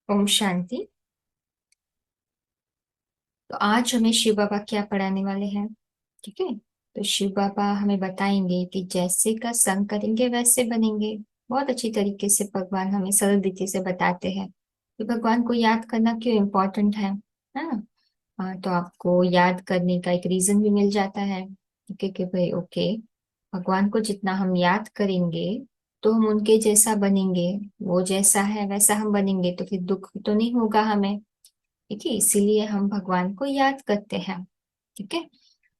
ओम शांति। तो आज हमें शिव बाबा क्या पढ़ाने वाले हैं? ठीक है। तो शिव बाबा हमें बताएंगे कि जैसे का संग करेंगे वैसे बनेंगे। बहुत अच्छी तरीके से भगवान हमें सरल रीति से बताते हैं कि भगवान को याद करना क्यों इम्पोर्टेंट है ना। तो आपको याद करने का एक रीजन भी मिल जाता है। ठीक है कि भाई ओके, भगवान को जितना हम याद करेंगे तो हम उनके जैसा बनेंगे। वो जैसा है वैसा हम बनेंगे तो फिर दुख तो नहीं होगा हमें। ठीक है, इसीलिए हम भगवान को याद करते हैं। ठीक है।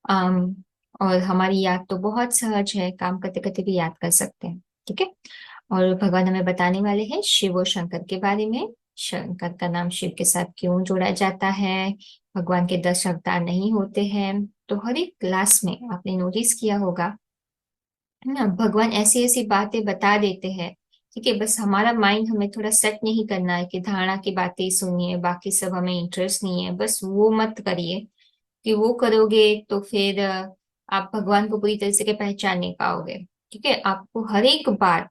अम और हमारी याद तो बहुत सहज है, काम करते करते भी याद कर सकते हैं। ठीक है। और भगवान हमें बताने वाले हैं शिव और शंकर के बारे में। शंकर का नाम शिव के साथ क्यों जोड़ा जाता है, भगवान के 10 अवतार नहीं होते हैं। तो हर एक क्लास में आपने नोटिस किया होगा, है ना, भगवान ऐसी ऐसी बातें बता देते हैं। ठीक है, बस हमारा माइंड हमें थोड़ा सेट नहीं करना है कि धारणा की बातें ही सुनिए, बाकी सब हमें इंटरेस्ट नहीं है, बस वो मत करिए। कि वो करोगे तो फिर आप भगवान को पूरी तरह से पहचान नहीं पाओगे। ठीक है, आपको हर एक बात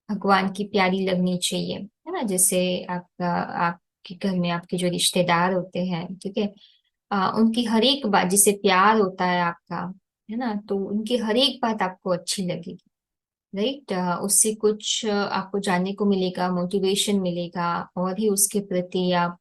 भगवान की प्यारी लगनी चाहिए, है ना। जैसे आपका आपके घर में आपके जो रिश्तेदार होते हैं, ठीक है, उनकी हर एक बात, जिसे प्यार होता है आपका, है ना, तो उनकी हर एक बात आपको अच्छी लगेगी। राइट। उससे कुछ आपको जानने को मिलेगा, मोटिवेशन मिलेगा, और ही उसके प्रति आप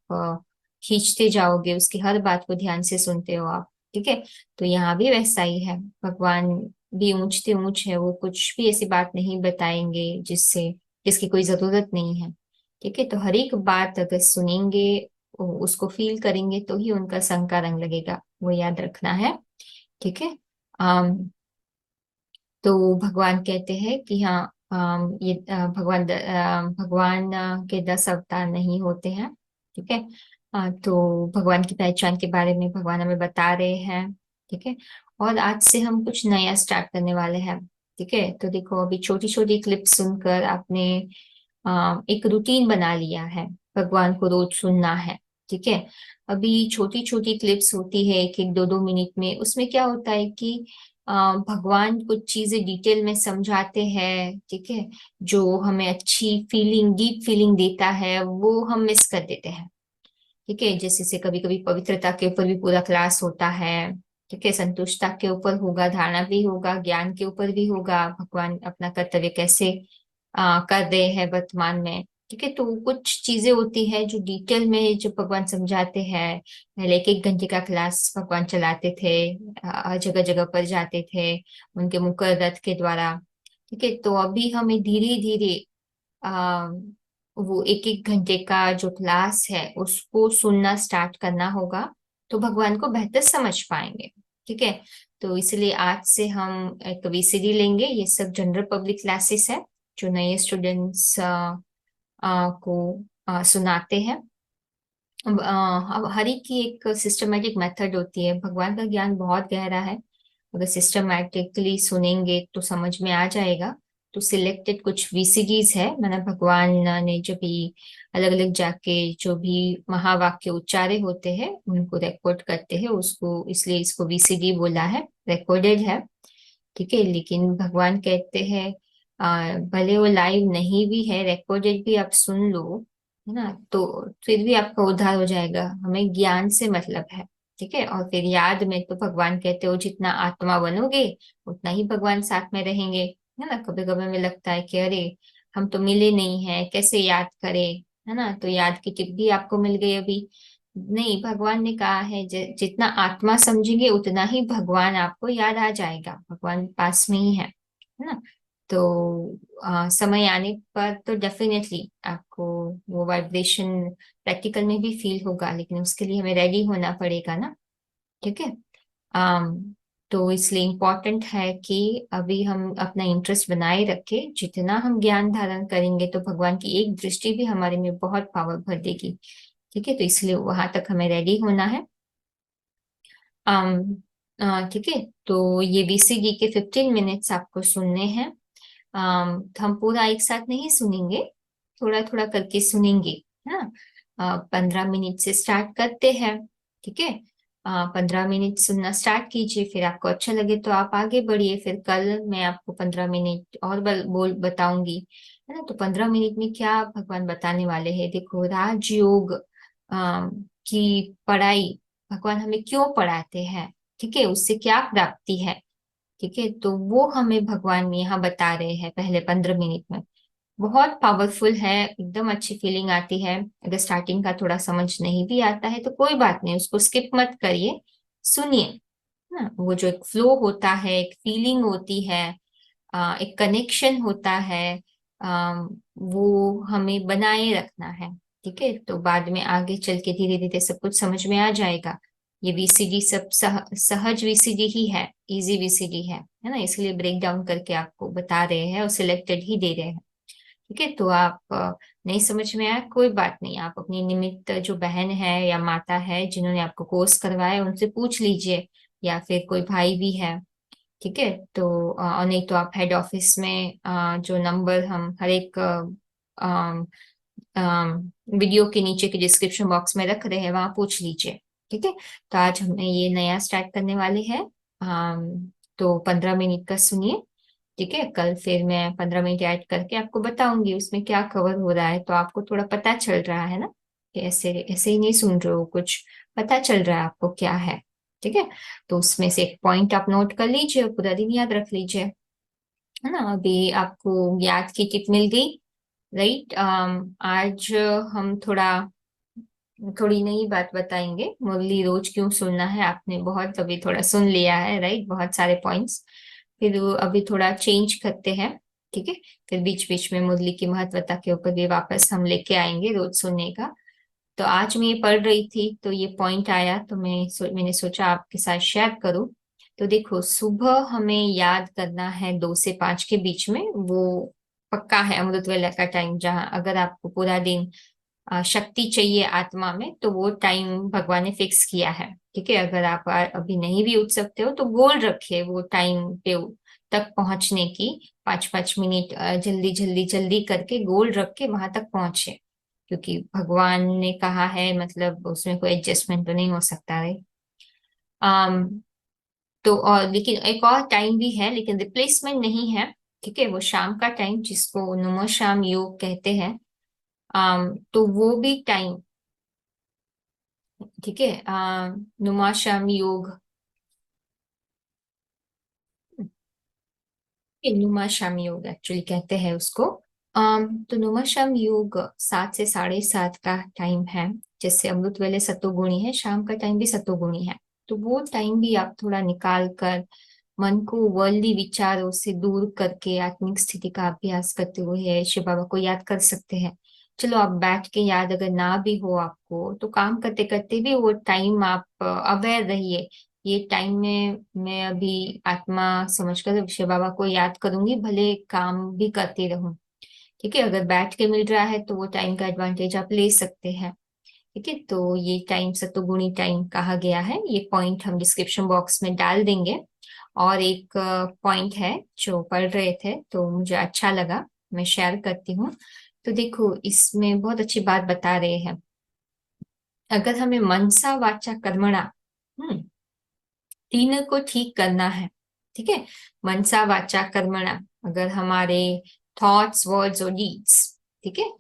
खींचते जाओगे, उसकी हर बात को ध्यान से सुनते हो आप। ठीक है। तो यहाँ भी वैसा ही है, भगवान भी ऊंचते ऊंच है, वो कुछ भी ऐसी बात नहीं बताएंगे जिसकी कोई जरूरत नहीं है। ठीक है, तो हर एक बात अगर सुनेंगे, उसको फील करेंगे तो ही उनका संग का रंग लगेगा, वो याद रखना है। ठीक है। तो भगवान कहते हैं कि हाँ, ये भगवान के 10 अवतार नहीं होते हैं। ठीक है। तो भगवान की पहचान के बारे में भगवान हमें बता रहे हैं। ठीक है। और आज से हम कुछ नया स्टार्ट करने वाले हैं। ठीक है, तो देखो, अभी छोटी छोटी क्लिप सुनकर आपने एक रूटीन बना लिया है, भगवान को रोज सुनना है। ठीक है। अभी छोटी छोटी क्लिप्स होती है, एक एक दो दो मिनट में, उसमें क्या होता है कि भगवान कुछ चीजें डिटेल में समझाते हैं। ठीक है, जो हमें अच्छी फीलिंग, डीप फीलिंग देता है, वो हम मिस कर देते हैं। ठीक है, जैसे से कभी कभी पवित्रता के ऊपर भी पूरा क्लास होता है। ठीक है, संतुष्टता के ऊपर होगा, धारणा भी होगा, ज्ञान के ऊपर भी होगा, भगवान अपना कर्तव्य कैसे कर रहे हैं वर्तमान में। ठीक है, तो कुछ चीजें होती है जो डिटेल में जो भगवान समझाते हैं। पहले एक एक घंटे का क्लास भगवान चलाते थे, जगह जगह पर जाते थे उनके मुकर रथ के द्वारा। ठीक है, तो अभी हमें धीरे धीरे आ, वो एक एक घंटे का जो क्लास है उसको सुनना स्टार्ट करना होगा, तो भगवान को बेहतर समझ पाएंगे। ठीक है, तो इसलिए आज से हम एक वीसीडी लेंगे, ये सब जनरल पब्लिक क्लासेस है जो नए स्टूडेंट्स को सुनाते हैं। अब हर एक की एक सिस्टमेटिक मेथड होती है, भगवान का ज्ञान बहुत गहरा है। अगर सिस्टमैटिकली सुनेंगे तो समझ में आ जाएगा। तो सिलेक्टेड कुछ वीसीडीज है, मैंने भगवान ने जो भी अलग अलग जाके जो भी महावाक्य उच्चारे होते हैं उनको रिकॉर्ड करते हैं, उसको इसलिए इसको वीसीडी बोला है, रिकॉर्डेड है। ठीक है, लेकिन भगवान कहते हैं भले वो लाइव नहीं भी है, रिकॉर्डेड भी आप सुन लो, है ना, तो फिर भी आपका उद्धार हो जाएगा। हमें ज्ञान से मतलब है। ठीक है, और फिर याद में तो भगवान कहते हो जितना आत्मा बनोगे उतना ही भगवान साथ में रहेंगे। है ना, कभी कभी हमें लगता है कि अरे, हम तो मिले नहीं है, कैसे याद करें। है ना, तो याद की टिप भी आपको मिल गई अभी। नहीं, भगवान ने कहा है जितना आत्मा समझेंगे उतना ही भगवान आपको याद आ जाएगा, भगवान पास में ही है ना। तो समय आने पर तो डेफिनेटली आपको वो वाइब्रेशन प्रैक्टिकल में भी फील होगा, लेकिन उसके लिए हमें रेडी होना पड़ेगा ना। ठीक है। um, तो इसलिए इम्पोर्टेंट है कि अभी हम अपना इंटरेस्ट बनाए रखें, जितना हम ज्ञान धारण करेंगे तो भगवान की एक दृष्टि भी हमारे में बहुत पावर भर देगी। ठीक है, तो इसलिए वहां तक हमें रेडी होना है। ठीक है, तो ये वीसीडी के 15 मिनट्स आपको सुनने हैं। तो हम पूरा एक साथ नहीं सुनेंगे, थोड़ा थोड़ा करके सुनेंगे। है ना। 15 मिनट से स्टार्ट करते हैं। ठीक है। 15 मिनट सुनना स्टार्ट कीजिए, फिर आपको अच्छा लगे तो आप आगे बढ़िए, फिर कल मैं आपको 15 मिनट और बोल बताऊंगी। है है ना। तो 15 मिनट में क्या भगवान बताने वाले हैं, देखो राजयोग की पढ़ाई भगवान हमें क्यों पढ़ाते हैं, ठीक है, उससे क्या प्राप्ति है, ठीक है, तो वो हमें भगवान यहाँ बता रहे हैं पहले 15 मिनट में। बहुत पावरफुल है, एकदम अच्छी फीलिंग आती है। अगर स्टार्टिंग का थोड़ा समझ नहीं भी आता है तो कोई बात नहीं, उसको स्किप मत करिए, सुनिए ना। वो जो एक फ्लो होता है, एक फीलिंग होती है, एक कनेक्शन होता है, वो हमें बनाए रखना है, ठीक है। तो बाद में आगे चल के धीरे धीरे सब कुछ समझ में आ जाएगा। ये वीसीडी सब सहज वीसीडी ही है, इजी वीसीडी है ना, इसलिए ब्रेक डाउन करके आपको बता रहे हैं और सिलेक्टेड ही दे रहे हैं, ठीक है। तो आप नहीं समझ में आया कोई बात नहीं, आप अपनी निमित्त जो बहन है या माता है जिन्होंने आपको कोर्स करवाया उनसे पूछ लीजिए, या फिर कोई भाई भी है, ठीक है। तो और नहीं तो आप हेड ऑफिस में जो नंबर हम हर एक वीडियो के नीचे के डिस्क्रिप्शन बॉक्स में रख रहे हैं वहां पूछ लीजिए, ठीक है। तो आज हमें ये नया स्टार्ट करने वाले हैं। तो 15 मिनट का सुनिए, ठीक है। कल फिर मैं 15 मिनट ऐड करके आपको बताऊंगी उसमें क्या कवर हो रहा है, तो आपको थोड़ा पता चल रहा है ना कि ऐसे ऐसे ही नहीं सुन रहे हो, कुछ पता चल रहा है आपको क्या है, ठीक है। तो उसमें से एक पॉइंट आप नोट कर लीजिए और पूरा दिन याद रख लीजिए, है ना। अभी आपको याद की टिप मिल गई, राइट। आज हम थोड़ी नई बात बताएंगे, मुरली रोज क्यों सुनना है, आपने बहुत अभी थोड़ा सुन लिया है, राइट, बहुत सारे पॉइंट्स। फिर वो अभी थोड़ा चेंज करते हैं, ठीक है। फिर बीच बीच में मुरली की महत्वता के ऊपर भी वापस हम लेके आएंगे रोज सुनने का। तो आज मैं ये पढ़ रही थी तो ये पॉइंट आया, तो मैंने सोचा आपके साथ शेयर करूं। तो देखो, सुबह हमें याद करना है 2 से 5 के बीच में, वो पक्का है अमृत वेला का टाइम, जहां अगर आपको पूरा दिन शक्ति चाहिए आत्मा में तो वो टाइम भगवान ने फिक्स किया है, ठीक है। अगर आप अभी नहीं भी उठ सकते हो तो गोल रखिए वो टाइम पे तक पहुंचने की, 5 5 मिनट जल्दी जल्दी जल्दी करके गोल रख के वहां तक पहुंचे, क्योंकि भगवान ने कहा है, मतलब उसमें कोई एडजस्टमेंट तो नहीं हो सकता है। आम तो और लेकिन एक और टाइम भी है, लेकिन रिप्लेसमेंट नहीं है, ठीक है। वो शाम का टाइम जिसको नुमा शाम योग कहते हैं, तो वो भी टाइम, ठीक है। नुमा शाम योग, नुमा शाम योग एक्चुअली कहते हैं उसको। तो नुमा शाम योग 7 से 7:30 का टाइम है। जैसे अमृत वेले सतोगुणी है, शाम का टाइम भी सतोगुणी है। तो वो टाइम भी आप थोड़ा निकाल कर मन को वर्ल्डली विचारों से दूर करके आत्मिक स्थिति का अभ्यास करते हुए शिव बाबा को याद कर सकते हैं। चलो आप बैठ के याद अगर ना भी हो आपको तो काम करते करते भी वो टाइम आप अवेयर रहिए, ये टाइम में मैं अभी आत्मा समझकर शिव बाबा को याद करूंगी, भले काम भी करती रहूं, ठीक है। अगर बैठ के मिल रहा है तो वो टाइम का एडवांटेज आप ले सकते हैं, ठीक है। तो ये टाइम सतोगुणी टाइम कहा गया है, ये पॉइंट हम डिस्क्रिप्शन बॉक्स में डाल देंगे। और एक पॉइंट है जो पढ़ रहे थे तो मुझे अच्छा लगा, मैं शेयर करती हूँ। तो देखो, इसमें बहुत अच्छी बात बता रहे हैं। अगर हमें मनसा वाचा कर्मणा, हम्म तीन को ठीक करना है, ठीक है। मनसा वाचा कर्मणा, अगर हमारे थॉट्स वर्ड्स और डीड्स, ठीक है,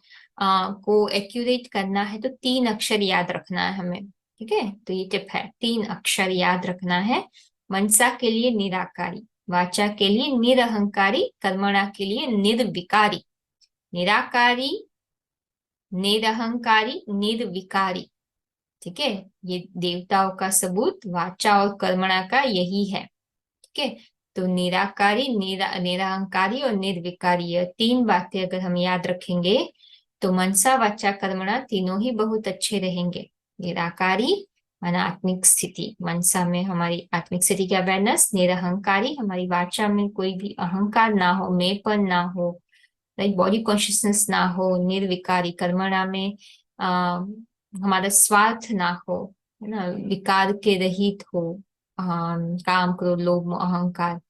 को एक्यूरेट करना है तो 3 अक्षर याद रखना है हमें, ठीक है। तो ये टिप है, 3 अक्षर याद रखना है। मनसा के लिए निराकारी, वाचा के लिए निरहंकारी, कर्मणा के लिए निर्विकारी। निराकारी, निरहंकारी, निर्विकारी, ठीक है। ये देवताओं का सबूत वाचा और कर्मणा का यही है, ठीक है। तो निराकारी, निरहंकारी और निर्विकारी, ये 3 बातें अगर हम याद रखेंगे तो मनसा वाचा कर्मणा तीनों ही बहुत अच्छे रहेंगे। निराकारी माना आत्मिक स्थिति, मनसा में हमारी आत्मिक स्थिति की अवेयरनेस, निरहंकारी हमारी वाचा में कोई भी अहंकार ना हो, मेंपन ना हो, लाइक बॉडी कॉन्शियसनेस ना हो, निर्विकारी कर्मणा में हमारा स्वार्थ ना हो, है ना, विकार के रहित हो, काम क्रोध लोभ मोह अहंकार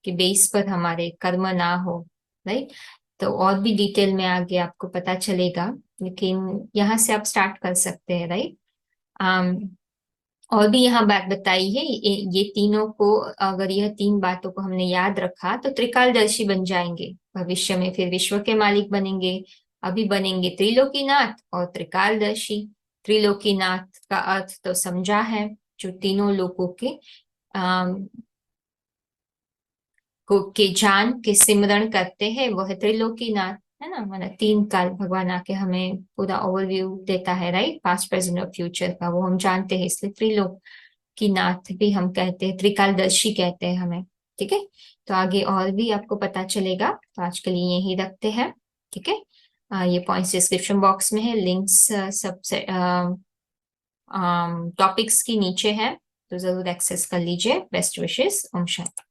के बेस पर हमारे कर्म ना हो, राइट। तो और भी डिटेल में आगे आपको पता चलेगा, लेकिन यहाँ से आप स्टार्ट कर सकते हैं, राइट। और भी यहाँ बात बताई है, ये तीनों को, अगर यह 3 बातों को हमने याद रखा तो त्रिकालदर्शी बन जाएंगे, भविष्य में फिर विश्व के मालिक बनेंगे। अभी बनेंगे त्रिलोकीनाथ और त्रिकालदर्शी। त्रिलोकीनाथ का अर्थ तो समझा है, जो तीनों लोगों के को के जान के सिमरण करते हैं वो है त्रिलोकीनाथ, है ना। मतलब 3 काल भगवान आके हमें पूरा ओवरव्यू देता है, राइट, पास्ट प्रेजेंट और फ्यूचर का, वो हम जानते हैं, इसलिए त्रिलोकीनाथ भी हम कहते हैं, त्रिकालदर्शी कहते हैं हमें। ठीक है, तो आगे और भी आपको पता चलेगा, तो आज के लिए यही रखते हैं। ठीक है, ये पॉइंट्स डिस्क्रिप्शन बॉक्स में है, लिंक्स सबसे टॉपिक्स की नीचे है, तो जरूर एक्सेस कर लीजिए। Best wishes, Om Shanti.